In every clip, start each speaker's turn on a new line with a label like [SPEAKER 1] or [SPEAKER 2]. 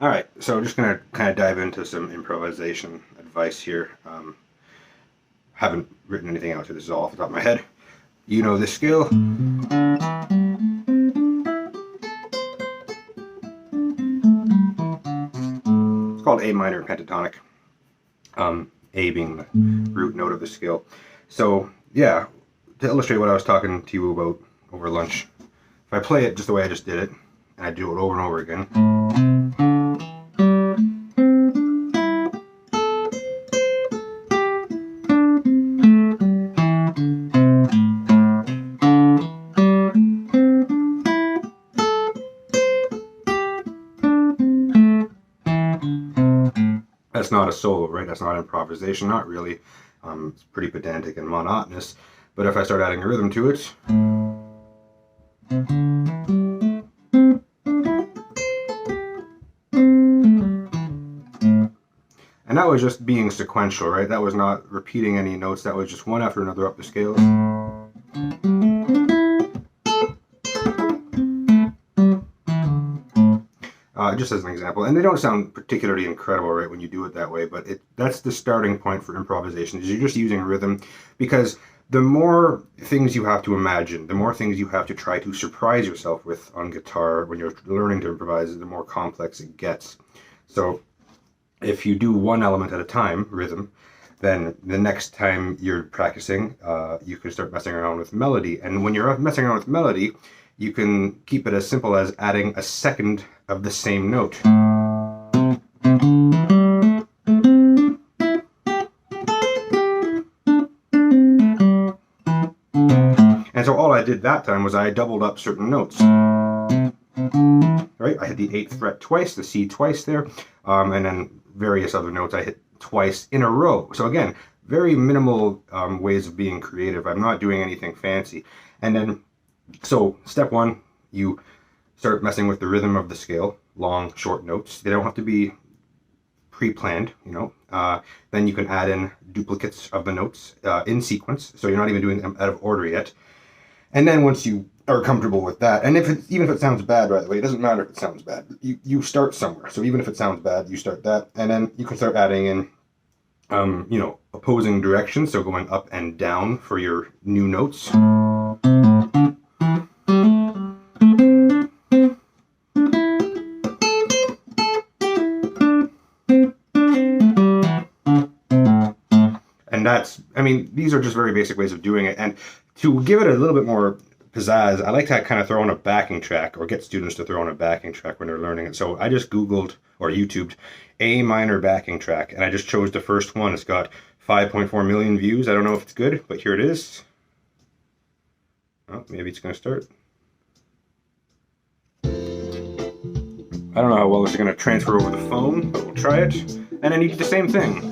[SPEAKER 1] All right, so I'm just gonna kind of dive into some improvisation advice here. Haven't written anything out, so this is all off the top of my head. You know this skill. It's called A minor pentatonic. A being the root note of the scale. So yeah, to illustrate what I was talking to you about over lunch, if I play it just the way I just did it, and I do it over and over again. That's not a solo, right? That's not improvisation, not really. It's pretty pedantic and monotonous. But if I start adding a rhythm to it, and that was just being sequential, right? That was not repeating any notes. That was just one after another up the scales. Just as an example, and they don't sound particularly incredible, right, when you do it that way, but that's the starting point for improvisation, is you're just using rhythm, because the more things you have to imagine, the more things you have to try to surprise yourself with on guitar when you're learning to improvise, the more complex it gets. So if you do one element at a time, rhythm, then the next time you're practicing, you can start messing around with melody. And when you're messing around with melody, you can keep it as simple as adding a second of the same note. And so all I did that time was I doubled up certain notes. Right? I hit the 8th fret twice, the C twice there, and then various other notes I hit twice in a row. So again, very minimal ways of being creative. I'm not doing anything fancy. And then, so step one, you start messing with the rhythm of the scale, long, short notes. They don't have to be pre-planned, you know. Then you can add in duplicates of the notes in sequence, so you're not even doing them out of order yet. And then once you are comfortable with that, and even if it sounds bad, by the way, it doesn't matter if it sounds bad. You start somewhere. So even if it sounds bad, you start that, and then you can start adding in, you know, opposing directions, so going up and down for your new notes. And that's, I mean, these are just very basic ways of doing it. And to give it a little bit more pizzazz, I like to kind of throw on a backing track, or get students to throw on a backing track when they're learning it. So I just Googled or YouTubed A minor backing track, and I just chose the first one. It's got 5.4 million views. I don't know if it's good, but here it is. Oh, maybe it's going to start. I don't know how well this is going to transfer over the phone, but we'll try it. And then you do the same thing.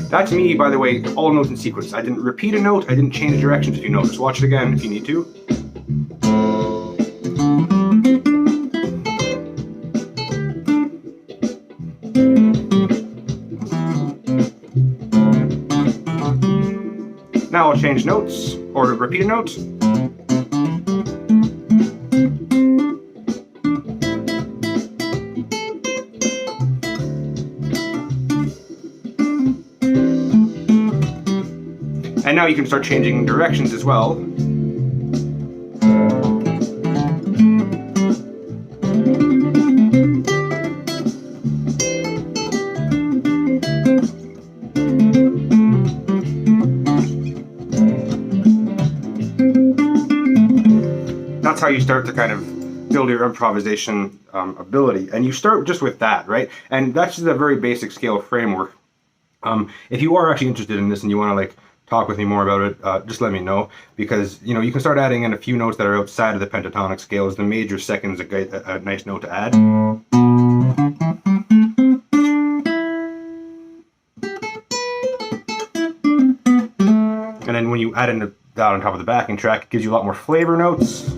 [SPEAKER 1] That's me, by the way, all notes in sequence. I didn't repeat a note, I didn't change directions if you notice. Watch it again if you need to. Now I'll change notes, or repeat a note. And now you can start changing directions as well. That's how you start to kind of build your improvisation ability. And you start just with that, right? And that's just a very basic scale framework. If you are actually interested in this and you want to like talk with me more about it, just let me know, because you know you can start adding in a few notes that are outside of the pentatonic scales. The major second is a nice note to add. And then when you add in that on top of the backing track, it gives you a lot more flavor notes.